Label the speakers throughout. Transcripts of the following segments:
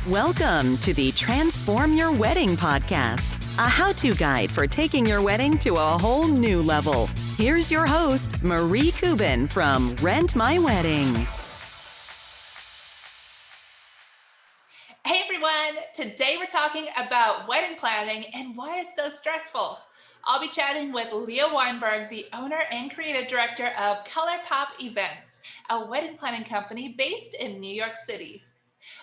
Speaker 1: Welcome to the Transform Your Wedding podcast, a how-to guide for taking your wedding to a whole new level. Here's your host, Marie Kubin from Rent My Wedding.
Speaker 2: Hey everyone, today we're talking about wedding planning and why it's so stressful. I'll be chatting with Leah Wineberg, the owner and creative director of Color Pop Events, a wedding planning company based in New York City.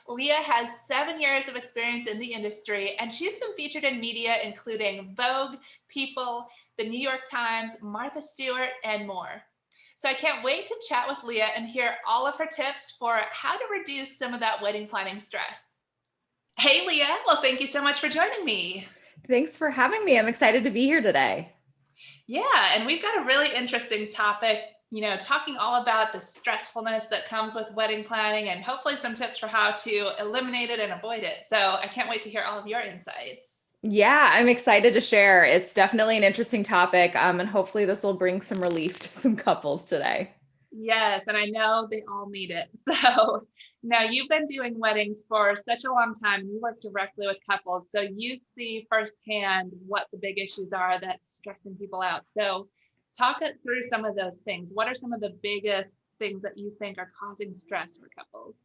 Speaker 2: Leah has 7 years of experience in the industry, and she's been featured in media including Vogue, People, the New York Times, Martha Stewart, and more. So I can't wait to chat with Leah and hear all of her tips for how to reduce some of that wedding planning stress. Hey, Leah. Well, thank you so much for joining me.
Speaker 3: Thanks for having me. I'm excited to be here today.
Speaker 2: Yeah, and we've got a really interesting topic, talking all about the stressfulness that comes with wedding planning and hopefully some tips for how to eliminate it and avoid it. So I can't wait to hear all of your insights.
Speaker 3: Yeah, I'm excited to share. It's definitely an interesting topic, and hopefully this will bring some relief to some couples today.
Speaker 2: Yes, and I know they all need it. So now you've been doing weddings for such a long time. You work directly with couples, so you see firsthand what the big issues are that's stressing people out. So talk it through some of those things. What are some of the biggest things that you think are causing stress for couples?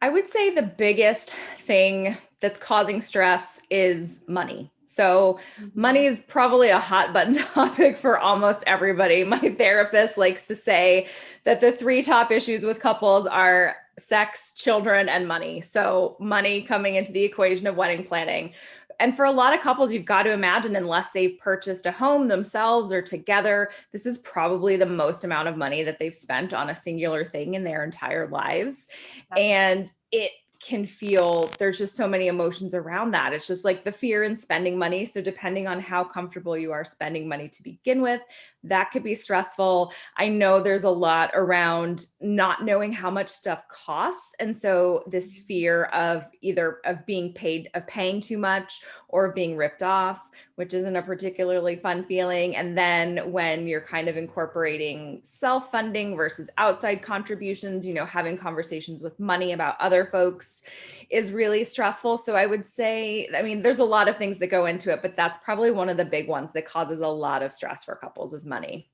Speaker 3: I would say the biggest thing that's causing stress is money. So money is probably a hot button topic for almost everybody. My therapist likes to say that the 3 top issues with couples are sex, children, and money. So money coming into the equation of wedding planning. And for a lot of couples, you've got to imagine, unless they've purchased a home themselves or together, this is probably the most amount of money that they've spent on a singular thing in their entire lives. And it can feel, there's just so many emotions around that. It's just like the fear in spending money. So depending on how comfortable you are spending money to begin with, that could be stressful. I know there's a lot around not knowing how much stuff costs. And so this fear of either of being paid, of paying too much or being ripped off, which isn't a particularly fun feeling. And then when you're kind of incorporating self-funding versus outside contributions, having conversations with money about other folks is really stressful. So I would say, there's a lot of things that go into it, but that's probably one of the big ones that causes a lot of stress for couples is money.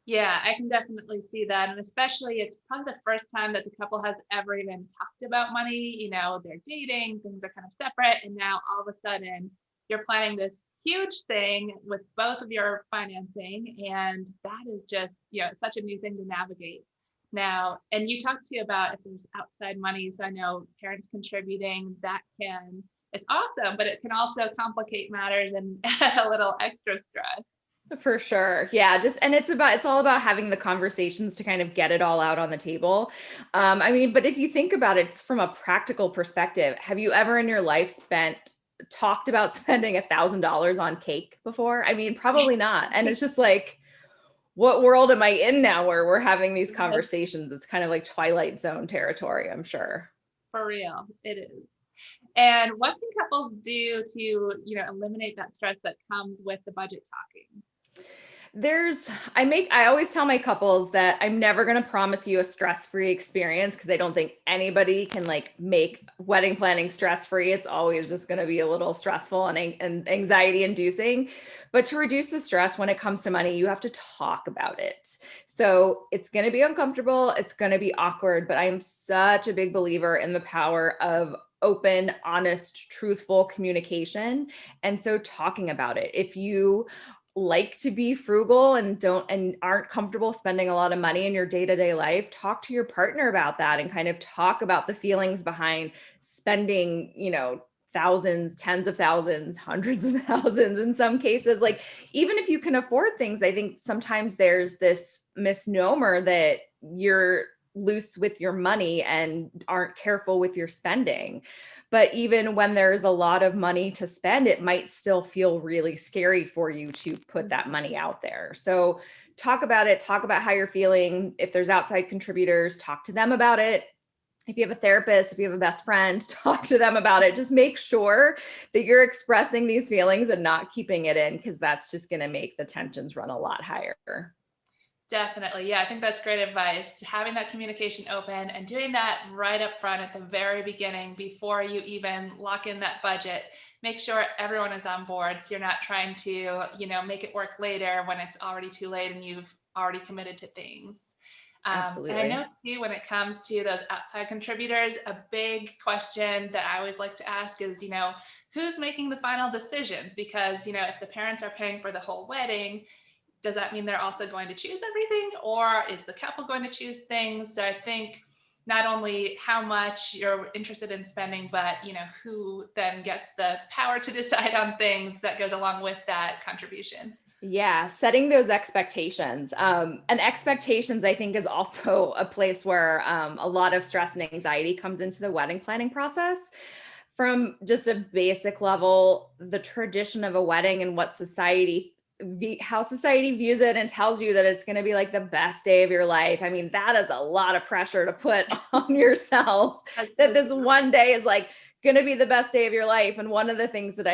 Speaker 2: Yeah, I can definitely see that. And especially it's probably the first time that the couple has ever even talked about money. They're dating, things are kind of separate. And now all of a sudden you're planning this huge thing with both of your financing. And that is just, it's such a new thing to navigate now. And you talked to about if there's outside money. So I know parents contributing, it's awesome, but it can also complicate matters and add a little extra stress.
Speaker 3: For sure. Yeah. It's all about having the conversations to kind of get it all out on the table. But if you think about it from a practical perspective, have you ever in your life talked about spending $1,000 on cake before? Probably not. And it's just like, what world am I in now where we're having these conversations? It's kind of like Twilight Zone territory, I'm sure.
Speaker 2: For real, it is. And what can couples do to, eliminate that stress that comes with the budget talking?
Speaker 3: I always tell my couples that I'm never going to promise you a stress-free experience because I don't think anybody can make wedding planning stress-free. It's always just going to be a little stressful and anxiety inducing. But to reduce the stress when it comes to money, you have to talk about it. So it's going to be uncomfortable. It's going to be awkward, but I'm such a big believer in the power of open, honest, truthful communication. And so talking about it. If you like to be frugal and aren't comfortable spending a lot of money in your day-to-day life, talk to your partner about that and kind of talk about the feelings behind spending, thousands, tens of thousands, hundreds of thousands in some cases. Even if you can afford things, I think sometimes there's this misnomer that you're loose with your money and aren't careful with your spending. But even when there's a lot of money to spend, it might still feel really scary for you to put that money out there. So talk about it, talk about how you're feeling. If there's outside contributors, talk to them about it. If you have a therapist, if you have a best friend, talk to them about it. Just make sure that you're expressing these feelings and not keeping it in, because that's just going to make the tensions run a lot higher.
Speaker 2: Definitely. Yeah, I think that's great advice. Having that communication open and doing that right up front at the very beginning before you even lock in that budget. Make sure everyone is on board so you're not trying to, make it work later when it's already too late and you've already committed to things. And I know
Speaker 3: Absolutely.
Speaker 2: too, when it comes to those outside contributors, a big question that I always like to ask is, who's making the final decisions? Because, if the parents are paying for the whole wedding, does that mean they're also going to choose everything, or is the couple going to choose things? So I think not only how much you're interested in spending, but who then gets the power to decide on things that goes along with that contribution.
Speaker 3: Yeah, setting those expectations. And expectations, I think, is also a place where a lot of stress and anxiety comes into the wedding planning process. From just a basic level, the tradition of a wedding and what how society views it and tells you that it's going to be like the best day of your life. I mean, that is a lot of pressure to put on yourself,
Speaker 2: That's
Speaker 3: that
Speaker 2: so
Speaker 3: this
Speaker 2: true.
Speaker 3: one day is like going to be the best day of your life. And one of the things that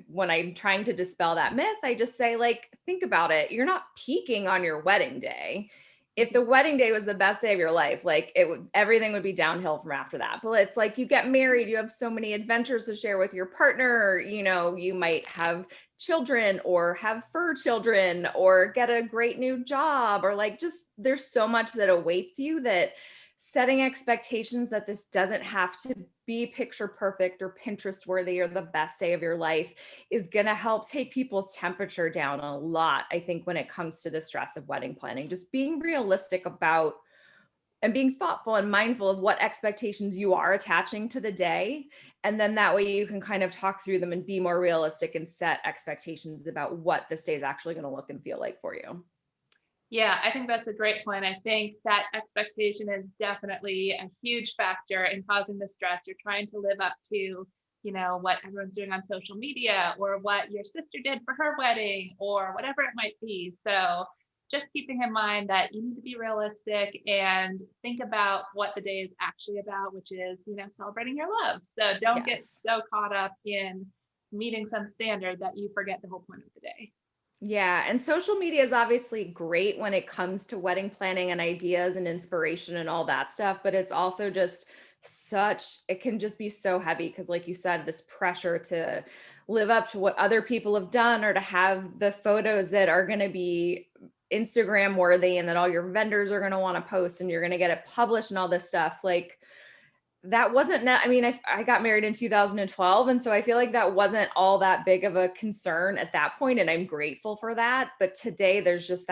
Speaker 3: when I'm trying to dispel that myth, I just say, like, think about it. You're not peaking on your wedding day. If the wedding day was the best day of your life, like, everything would be downhill from after that. But it's like, you get married, you have so many adventures to share with your partner. You might have children or have fur children or get a great new job, or like, just there's so much that awaits you, that setting expectations that this doesn't have to be picture perfect or Pinterest worthy or the best day of your life is going to help take people's temperature down a lot. I think when it comes to the stress of wedding planning, just being realistic about and being thoughtful and mindful of what expectations you are attaching to the day. And then that way you can kind of talk through them and be more realistic and set expectations about what this day is actually going to look and feel like for you.
Speaker 2: Yeah, I think that's a great point. I think that expectation is definitely a huge factor in causing the stress. You're trying to live up to, what everyone's doing on social media, or what your sister did for her wedding, or whatever it might be. So just keeping in mind that you need to be realistic and think about what the day is actually about, which is, celebrating your love. So don't get
Speaker 3: Yes.
Speaker 2: so caught up in meeting some standard that you forget the whole point of the day.
Speaker 3: Yeah, and social media is obviously great when it comes to wedding planning and ideas and inspiration and all that stuff, but it's also just it can just be so heavy because, like you said, this pressure to live up to what other people have done, or to have the photos that are going to be Instagram worthy and that all your vendors are going to want to post and you're going to get it published and all this stuff. Like, that wasn't I mean, I got married in 2012, and so I feel like that wasn't all that big of a concern at that point, and I'm grateful for that. But today there's just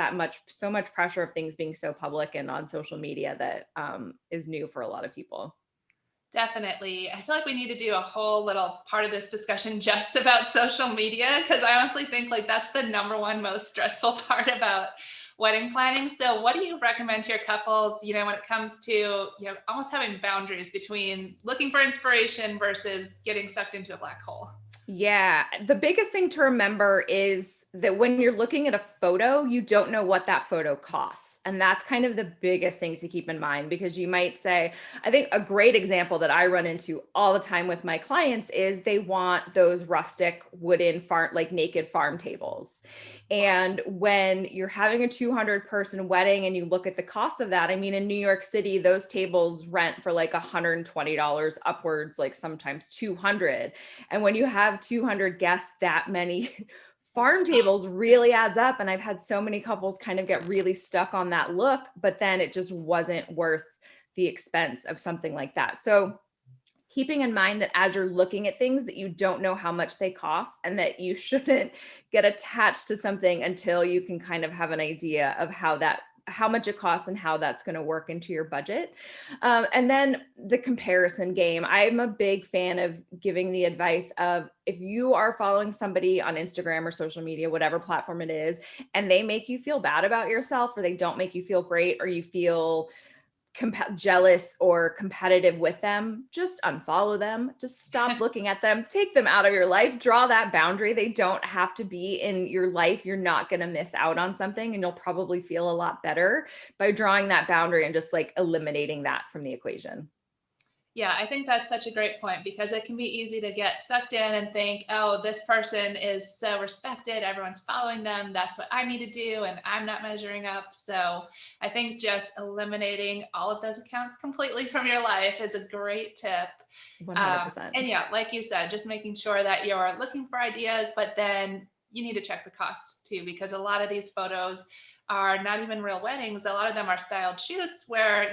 Speaker 3: so much pressure of things being so public and on social media that is new for a lot of people.
Speaker 2: Definitely. I feel like we need to do a whole little part of this discussion just about social media, because I honestly think like that's the number one most stressful part about wedding planning. So what do you recommend to your couples, when it comes to, almost having boundaries between looking for inspiration versus getting sucked into a black hole?
Speaker 3: Yeah, the biggest thing to remember is that when you're looking at a photo, you don't know what that photo costs. And that's kind of the biggest thing to keep in mind, because you might say, I think a great example that I run into all the time with my clients is they want those rustic wooden farm, like naked farm tables. And when you're having a 200-person wedding and you look at the cost of that, I mean, in New York City, those tables rent for like $120 upwards, like sometimes 200. And when you have 200 guests, that many farm tables really adds up. And I've had so many couples kind of get really stuck on that look, but then it just wasn't worth the expense of something like that. So keeping in mind that as you're looking at things, that you don't know how much they cost, and that you shouldn't get attached to something until you can kind of have an idea of how much it costs and how that's going to work into your budget. And then the comparison game. I'm a big fan of giving the advice of, if you are following somebody on Instagram or social media, whatever platform it is, and they make you feel bad about yourself, or they don't make you feel great, or you feel jealous or competitive with them, just unfollow them. Just stop looking at them, take them out of your life, draw that boundary. They don't have to be in your life. You're not going to miss out on something, and you'll probably feel a lot better by drawing that boundary and just like eliminating that from the equation.
Speaker 2: Yeah, I think that's such a great point because it can be easy to get sucked in and think, oh, this person is so respected. Everyone's following them. That's what I need to do. And I'm not measuring up. So I think just eliminating all of those accounts completely from your life is a great tip.
Speaker 3: 100%.
Speaker 2: And yeah, like you said, just making sure that you're looking for ideas, but then you need to check the costs too, because a lot of these photos are not even real weddings. A lot of them are styled shoots where,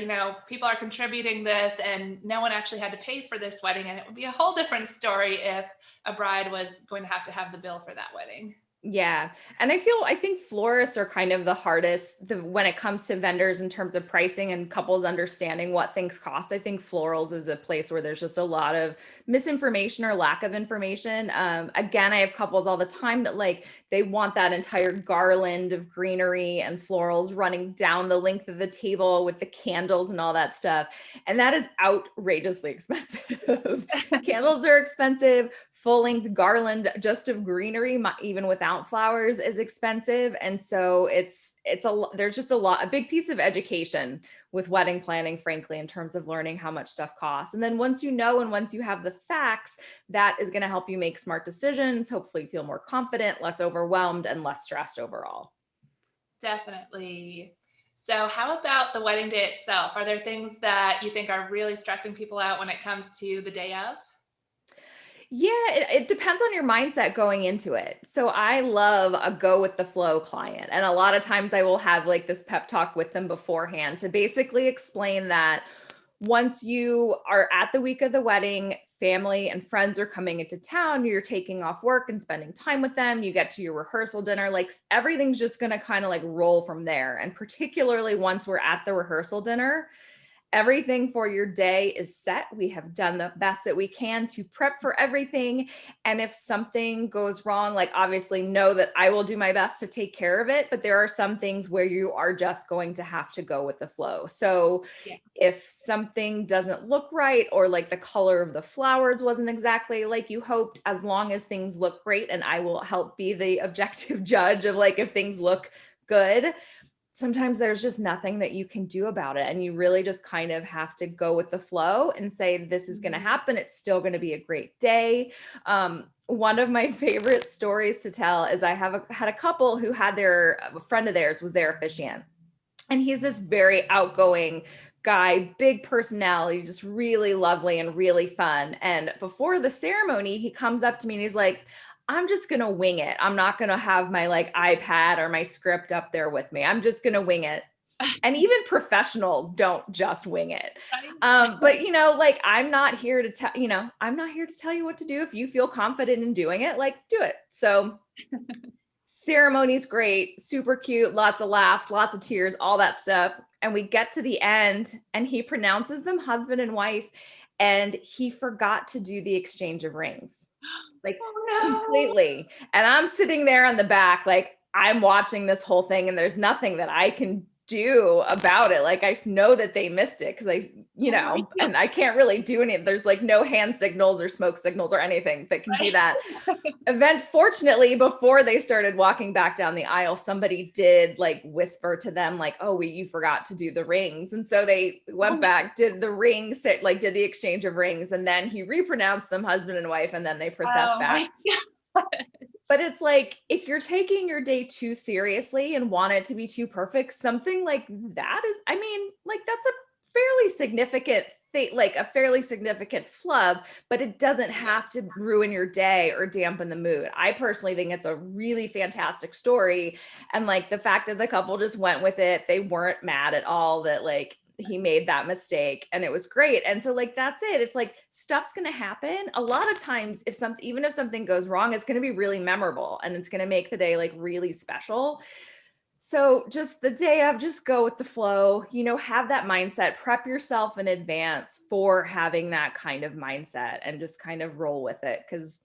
Speaker 2: people are contributing this and no one actually had to pay for this wedding. And it would be a whole different story if a bride was going to have the bill for that wedding.
Speaker 3: Yeah. And I think florists are kind of the hardest when it comes to vendors in terms of pricing and couples understanding what things cost. I think florals is a place where there's just a lot of misinformation or lack of information. Again, I have couples all the time that like, they want that entire garland of greenery and florals running down the length of the table with the candles and all that stuff. And that is outrageously expensive. Candles are expensive. Full-length garland just of greenery, even without flowers, is expensive. And so there's just a big piece of education with wedding planning, frankly, in terms of learning how much stuff costs. And then once you know, and once you have the facts, that is going to help you make smart decisions, hopefully feel more confident, less overwhelmed, and less stressed overall.
Speaker 2: Definitely. So how about the wedding day itself? Are there things that you think are really stressing people out when it comes to the day of?
Speaker 3: Yeah, it depends on your mindset going into it. So I love a go with the flow client. And a lot of times I will have like this pep talk with them beforehand to basically explain that once you are at the week of the wedding, family and friends are coming into town, you're taking off work and spending time with them, you get to your rehearsal dinner, like everything's just going to kind of like roll from there. And particularly once we're at the rehearsal dinner, everything for your day is set. We have done the best that we can to prep for everything. And if something goes wrong, like obviously know that I will do my best to take care of it, but there are some things where you are just going to have to go with the flow. So if something doesn't look right, or like the color of the flowers wasn't exactly like you hoped, as long as things look great, and I will help be the objective judge of like if things look good, sometimes there's just nothing that you can do about it. And you really just kind of have to go with the flow and say, this is going to happen. It's still going to be a great day. One of my favorite stories to tell is I had a couple who had a friend of theirs was their officiant. And he's this very outgoing guy, big personality, just really lovely and really fun. And before the ceremony, he comes up to me and he's like, I'm just going to wing it. I'm not going to have my like iPad or my script up there with me. I'm just going to wing it. And even professionals don't just wing it. But like I'm not here to tell you what to do. If you feel confident in doing it, like do it. So ceremony's great, super cute, lots of laughs, lots of tears, all that stuff. And we get to the end and he pronounces them husband and wife. And he forgot to do the exchange of rings. Like completely. And I'm sitting there on the back, like I'm watching this whole thing and there's nothing that I can do about it. Like I know that they missed it because and I can't really do there's like no hand signals or smoke signals or anything that can do that. Fortunately, before they started walking back down the aisle, somebody did like whisper to them like, oh, you forgot to do the rings. And so they went back, did the rings, like did the exchange of rings. And then he repronounced them husband and wife. And then they processed back. But it's like, if you're taking your day too seriously and want it to be too perfect, something like that is, that's a fairly significant thing, like a fairly significant flub, but it doesn't have to ruin your day or dampen the mood. I personally think it's a really fantastic story. And like the fact that the couple just went with it, they weren't mad at all that like he made that mistake and it was great. And so like, that's it. It's like stuff's going to happen. A lot of times even if something goes wrong, it's going to be really memorable and it's going to make the day like really special. So just the day of, just go with the flow, have that mindset, prep yourself in advance for having that kind of mindset and just kind of roll with it. Cause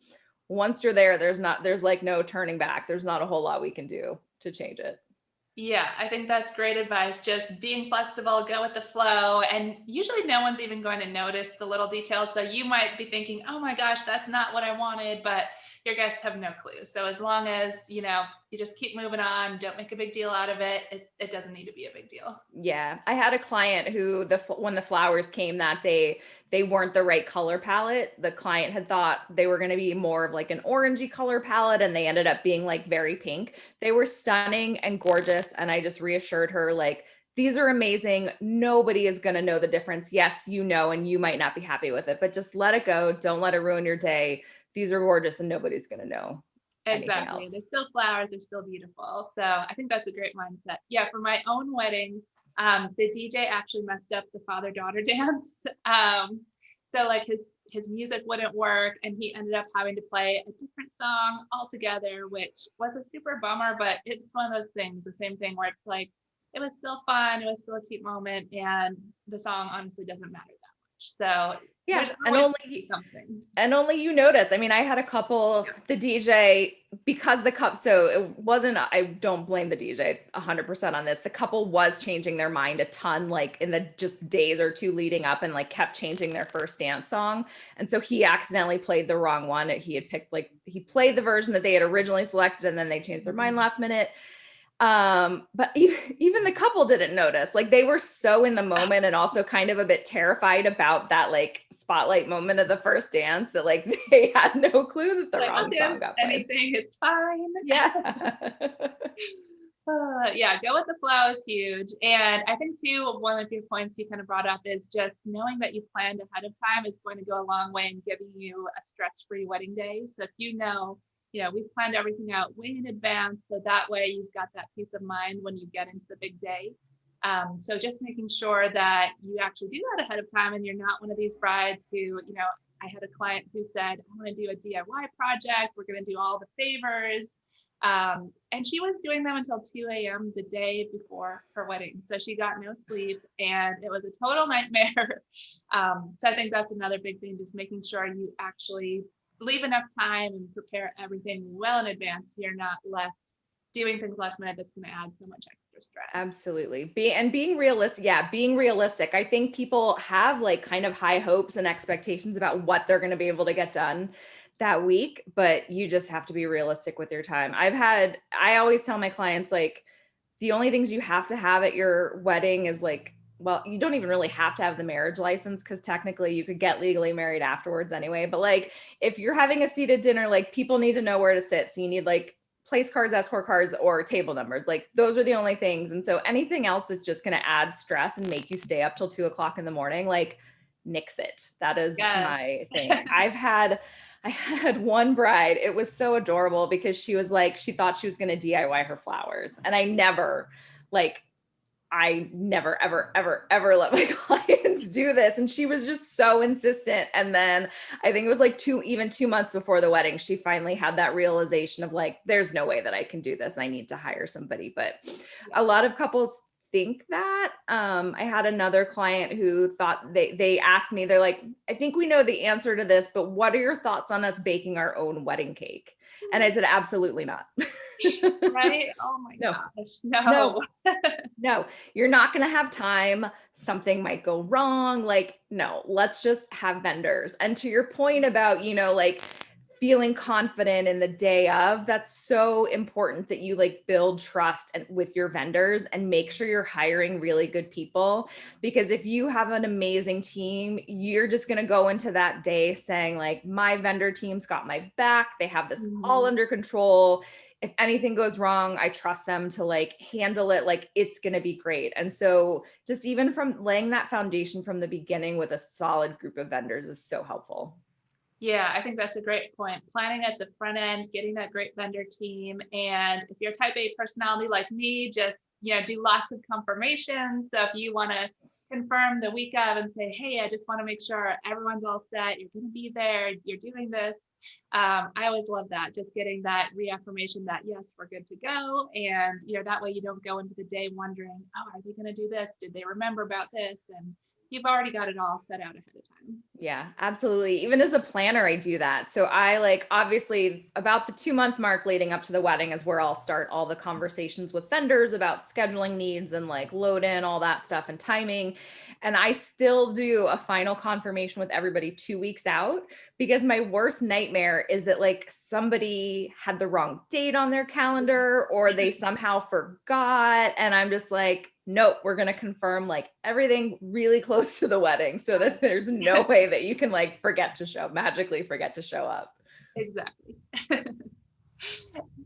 Speaker 3: once you're there, there's like no turning back. There's not a whole lot we can do to change it.
Speaker 2: Yeah, I think that's great advice. Just being flexible, go with the flow. And usually no one's even going to notice the little details. So you might be thinking, oh my gosh, that's not what I wanted, but your guests have no clue. So as long as, you just keep moving on. Don't make a big deal out of it. It doesn't need to be a big deal.
Speaker 3: Yeah. I had a client who when the flowers came that day, they weren't the right color palette. The client had thought they were going to be more of like an orangey color palette, and they ended up being like very pink. They were stunning and gorgeous. And I just reassured her, like, these are amazing. Nobody is going to know the difference. Yes, you know, and you might not be happy with it, but just let it go. Don't let it ruin your day. These are gorgeous and nobody's going to know anything
Speaker 2: Exactly.
Speaker 3: else.
Speaker 2: They're still flowers. They're still beautiful. So I think that's a great mindset. Yeah. For my own wedding, the DJ actually messed up the father-daughter dance. So like his music wouldn't work, and he ended up having to play a different song altogether, which was a super bummer, but it's one of those things, the same thing where it's like, it was still fun. It was still a cute moment. And the song honestly doesn't matter that much. So
Speaker 3: Yeah.
Speaker 2: there's
Speaker 3: And
Speaker 2: always
Speaker 3: only
Speaker 2: something.
Speaker 3: And only you notice. I mean, I had a couple, the DJ, because so it wasn't, I don't blame the DJ 100% on this. The couple was changing their mind a ton, like in the just days or two leading up, and like kept changing their first dance song. And so he accidentally played the wrong one. He had picked, like, he played the version that they had originally selected, and then they changed their mind last minute. But even the couple didn't notice. Like, they were so in the moment and also kind of a bit terrified about that like spotlight moment of the first dance that like they had no clue that the wrong song got played.
Speaker 2: Anything, it's fine.
Speaker 3: Yeah.
Speaker 2: Yeah, go with the flow is huge. And I think too, one of your points you kind of brought up is just knowing that you planned ahead of time is going to go a long way in giving you a stress-free wedding day. So if you know, we've planned everything out way in advance, so that way you've got that peace of mind when you get into the big day. So just making sure that you actually do that ahead of time, and you're not one of these brides who, I had a client who said, I'm going to do a DIY project. We're going to do all the favors. And she was doing them until 2 a.m. the day before her wedding. So she got no sleep, and it was a total nightmare. So I think that's another big thing, just making sure you actually leave enough time and prepare everything well in advance. So you're not left doing things last minute that's going to add so much extra stress.
Speaker 3: Absolutely. Being realistic. Yeah, being realistic. I think people have like kind of high hopes and expectations about what they're going to be able to get done that week, but you just have to be realistic with your time. I always tell my clients, like, the only things you have to have at your wedding is like, well, you don't even really have to have the marriage license, because technically you could get legally married afterwards anyway. But like, if you're having a seated dinner, like, people need to know where to sit. So you need like place cards, escort cards, or table numbers. Like, those are the only things. And so anything else is just going to add stress and make you stay up till 2 o'clock in the morning. Like, nix it. That is my thing. I had one bride. It was so adorable because she was like, she thought she was going to DIY her flowers. And I never, ever, ever let my clients do this. And she was just so insistent. And then I think it was like 2 months before the wedding, she finally had that realization of like, there's no way that I can do this. I need to hire somebody. But a lot of couples think that. I had another client who thought they asked me, they're like, I think we know the answer to this, but what are your thoughts on us baking our own wedding cake? And I said, absolutely not.
Speaker 2: Right? Oh my gosh.
Speaker 3: No, you're not going to have time. Something might go wrong. Like, no, let's just have vendors. And to your point about, like, feeling confident in the day of, that's so important that you like build trust with your vendors and make sure you're hiring really good people. Because if you have an amazing team, you're just going to go into that day saying like, my vendor team's got my back. They have this all under control. If anything goes wrong, I trust them to like handle it. Like, it's going to be great. And so just even from laying that foundation from the beginning with a solid group of vendors is so helpful.
Speaker 2: Yeah, I think that's a great point. Planning at the front end, getting that great vendor team. And if you're type A personality like me, just, do lots of confirmations. So if you want to confirm the week of and say, hey, I just want to make sure everyone's all set, you're going to be there, you're doing this. I always love that, just getting that reaffirmation that, yes, we're good to go. And, that way you don't go into the day wondering, oh, are they going to do this? Did they remember about this? And you've already got it all set out ahead of time.
Speaker 3: Yeah, absolutely. Even as a planner, I do that. So I obviously about the 2-month mark leading up to the wedding is where I'll start all the conversations with vendors about scheduling needs and like load in all that stuff and timing. And I still do a final confirmation with everybody 2 weeks out, because my worst nightmare is that like somebody had the wrong date on their calendar or they somehow forgot. And I'm just like, nope, we're going to confirm like everything really close to the wedding so that there's no way that you can like magically forget to show up.
Speaker 2: Exactly.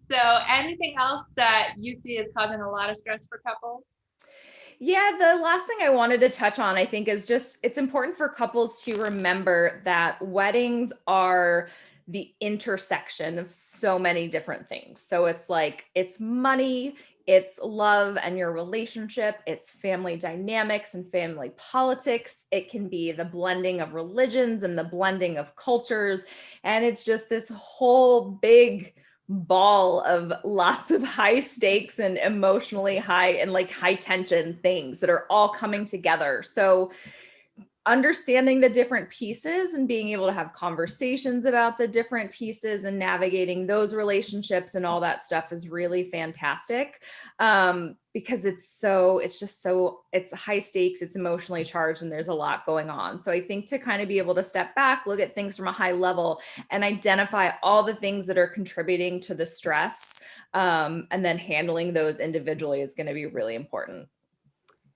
Speaker 2: So anything else that you see is causing a lot of stress for couples?
Speaker 3: Yeah, the last thing I wanted to touch on, I think, is just it's important for couples to remember that weddings are the intersection of so many different things. So it's like it's money, it's love and your relationship, it's family dynamics and family politics. It can be the blending of religions and the blending of cultures. And it's just this whole big ball of lots of high stakes and emotionally high and like high tension things that are all coming together. So understanding the different pieces and being able to have conversations about the different pieces and navigating those relationships and all that stuff is really fantastic, because it's high stakes, it's emotionally charged, and there's a lot going on. So I think to kind of be able to step back, look at things from a high level and identify all the things that are contributing to the stress, and then handling those individually is going to be really important.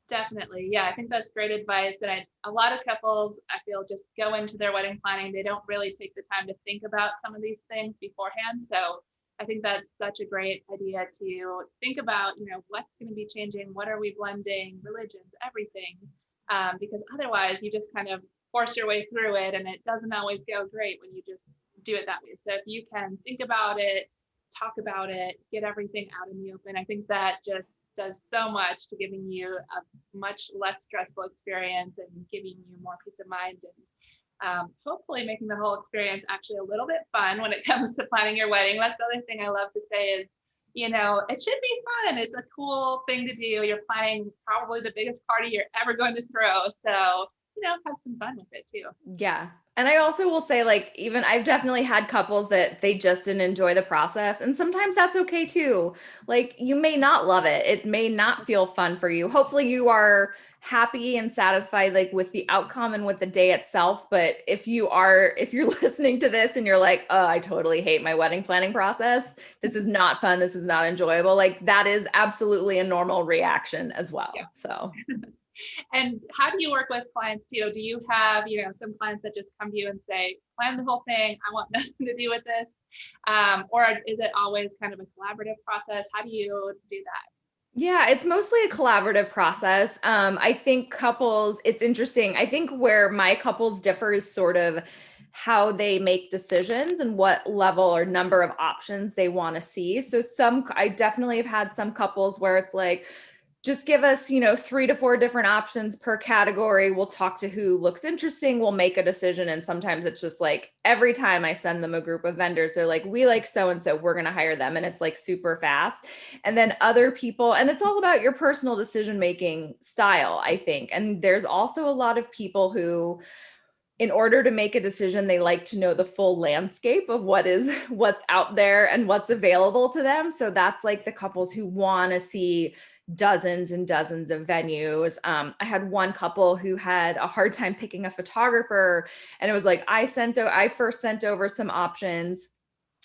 Speaker 2: Definitely. Yeah, I think that's great advice. And a lot of couples, I feel, just go into their wedding planning. They don't really take the time to think about some of these things beforehand. So I think that's such a great idea to think about, what's going to be changing? What are we blending? Religions, everything. Because otherwise you just kind of force your way through it, and it doesn't always go great when you just do it that way. So if you can think about it, talk about it, get everything out in the open, I think that just does so much to giving you a much less stressful experience and giving you more peace of mind, and hopefully making the whole experience actually a little bit fun when it comes to planning your wedding. That's the other thing I love to say is, it should be fun. It's a cool thing to do. You're planning probably the biggest party you're ever going to throw. So, have some fun with it too.
Speaker 3: Yeah. And I also will say, like, even I've definitely had couples that they just didn't enjoy the process. And sometimes that's okay too. Like, you may not love it. It may not feel fun for you. Hopefully you are happy and satisfied, like with the outcome and with the day itself. But if you're listening to this and you're like, oh, I totally hate my wedding planning process, this is not fun, this is not enjoyable, like that is absolutely a normal reaction as well.
Speaker 2: Yeah.
Speaker 3: So
Speaker 2: And how do you work with clients too? Do you have, some clients that just come to you and say, plan the whole thing, I want nothing to do with this? Or is it always kind of a collaborative process? How do you do that?
Speaker 3: yeah, it's mostly a collaborative process. I think couples, it's interesting. I think where my couples differ is sort of how they make decisions and what level or number of options they want to see. So I definitely have had some couples where it's like, just give us, 3 to 4 different options per category. We'll talk to who looks interesting. We'll make a decision. And sometimes it's just like every time I send them a group of vendors, they're like, we like so-and-so, we're going to hire them. And it's like super fast. And then other people, and it's all about your personal decision-making style, I think. And there's also a lot of people who, in order to make a decision, they like to know the full landscape of what's out there and what's available to them. So that's like the couples who want to see dozens and dozens of venues. I had one couple who had a hard time picking a photographer, and it was like, I first sent over some options.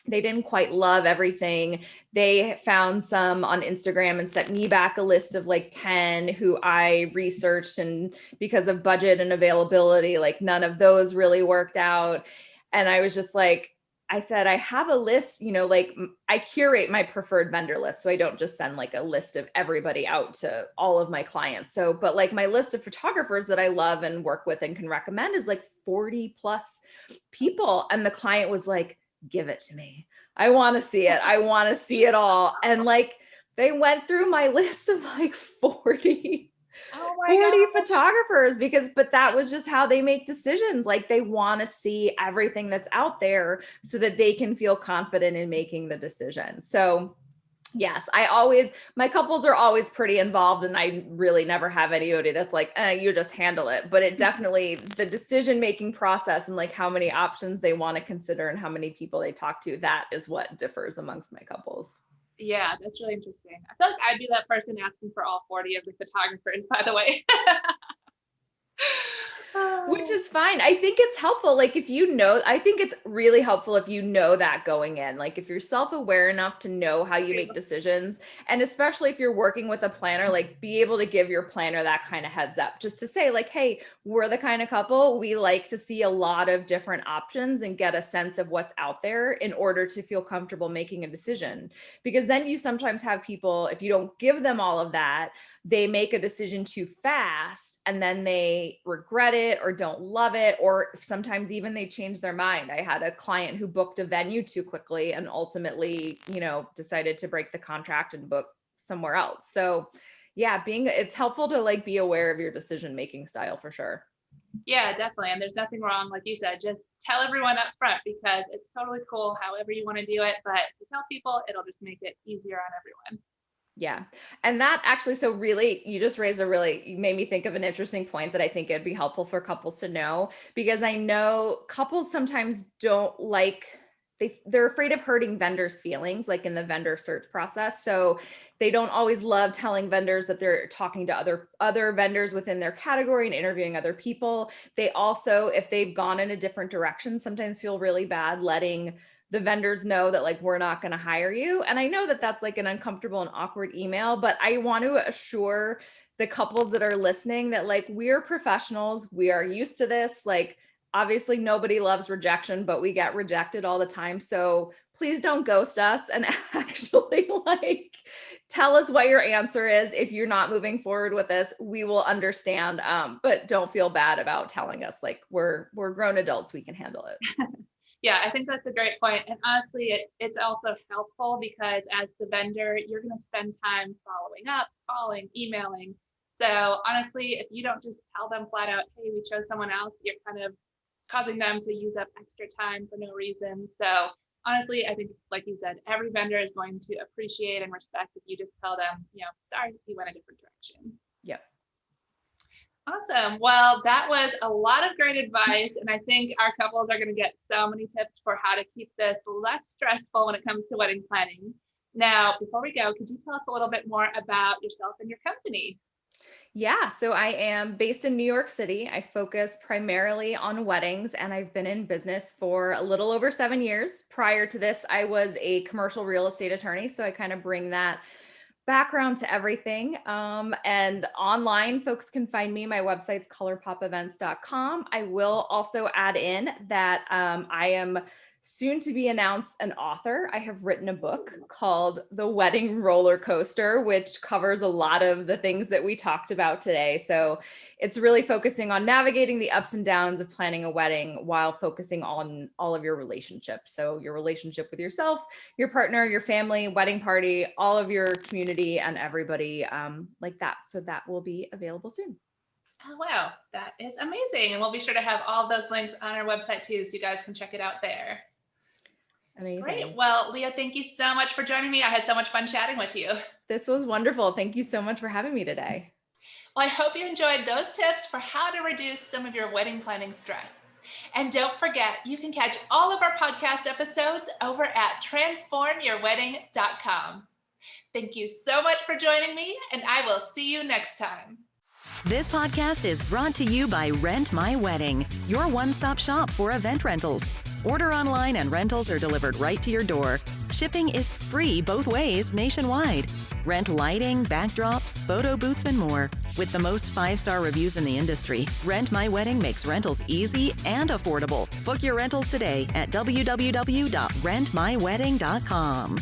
Speaker 3: They didn't quite love everything. They found some on Instagram and sent me back a list of like 10 who I researched, and because of budget and availability, like none of those really worked out. And I was just like, I said, I have a list, like I curate my preferred vendor list. So I don't just send like a list of everybody out to all of my clients. So, but like my list of photographers that I love and work with and can recommend is like 40 plus people. And the client was like, give it to me. I want to see it. I want to see it all. And like, they went through my list of like 40 photographers but that was just how they make decisions. Like they want to see everything that's out there so that they can feel confident in making the decision. So yes, my couples are always pretty involved, and I really never have anybody that's like, you just handle it. But it definitely, the decision-making process and like how many options they want to consider and how many people they talk to, that is what differs amongst my couples.
Speaker 2: Yeah, that's really interesting. I feel like I'd be that person asking for all 40 of the photographers, by the way.
Speaker 3: Which is fine. I think it's helpful. Like if you know, I think it's really helpful if you know that going in, like if you're self-aware enough to know how you make decisions, and especially if you're working with a planner, like be able to give your planner that kind of heads up, just to say like, hey, we're the kind of couple, we like to see a lot of different options and get a sense of what's out there in order to feel comfortable making a decision. Because then you sometimes have people, if you don't give them all of that, they make a decision too fast and then they regret it or don't love it, or sometimes even they change their mind. I had a client who booked a venue too quickly and ultimately, decided to break the contract and book somewhere else. So yeah, it's helpful to like be aware of your decision-making style for sure.
Speaker 2: Yeah, definitely. And there's nothing wrong, like you said, just tell everyone up front, because it's totally cool however you want to do it. But if you tell people, it'll just make it easier on everyone.
Speaker 3: Yeah. And that actually, so really, you just raised you made me think of an interesting point that I think it'd be helpful for couples to know, because I know couples sometimes don't like, they're afraid of hurting vendors' feelings, like in the vendor search process. So they don't always love telling vendors that they're talking to other vendors within their category and interviewing other people. They also, if they've gone in a different direction, sometimes feel really bad letting the vendors know that like, we're not going to hire you. And I know that that's like an uncomfortable and awkward email, but I want to assure the couples that are listening that like, we're professionals, we are used to this. Like, obviously nobody loves rejection, but we get rejected all the time. So please don't ghost us and actually like tell us what your answer is. If you're not moving forward with this, we will understand. But don't feel bad about telling us, like we're grown adults, we can handle it.
Speaker 2: Yeah, I think that's a great point. And honestly, it's also helpful because as the vendor, you're going to spend time following up, calling, emailing. So honestly, if you don't just tell them flat out, hey, we chose someone else, you're kind of causing them to use up extra time for no reason. So honestly, I think, like you said, every vendor is going to appreciate and respect if you just tell them, sorry, you went a different direction.
Speaker 3: Yep.
Speaker 2: Awesome. Well, that was a lot of great advice. And I think our couples are going to get so many tips for how to keep this less stressful when it comes to wedding planning. Now, before we go, could you tell us a little bit more about yourself and your company?
Speaker 3: Yeah, so I am based in New York City. I focus primarily on weddings, and I've been in business for a little over 7 years. Prior to this, I was a commercial real estate attorney, so I kind of bring that background to everything. And online, folks can find me. My website's colorpopevents.com. I will also add in that I am soon to be announced an author. I have written a book called The Wedding Roller Coaster, which covers a lot of the things that we talked about today. So it's really focusing on navigating the ups and downs of planning a wedding while focusing on all of your relationships. So your relationship with yourself, your partner, your family, wedding party, all of your community and everybody like that. So that will be available soon.
Speaker 2: Oh, wow. That is amazing. And we'll be sure to have all those links on our website too, so you guys can check it out there.
Speaker 3: Amazing.
Speaker 2: Great. Well, Leah, thank you so much for joining me. I had so much fun chatting with you.
Speaker 3: This was wonderful. Thank you so much for having me today.
Speaker 2: Well, I hope you enjoyed those tips for how to reduce some of your wedding planning stress. And don't forget, you can catch all of our podcast episodes over at transformyourwedding.com. Thank you so much for joining me, and I will see you next time.
Speaker 1: This podcast is brought to you by Rent My Wedding, your one-stop shop for event rentals. Order online and rentals are delivered right to your door. Shipping is free both ways nationwide. Rent lighting, backdrops, photo booths, and more. With the most 5-star reviews in the industry, Rent My Wedding makes rentals easy and affordable. Book your rentals today at www.rentmywedding.com.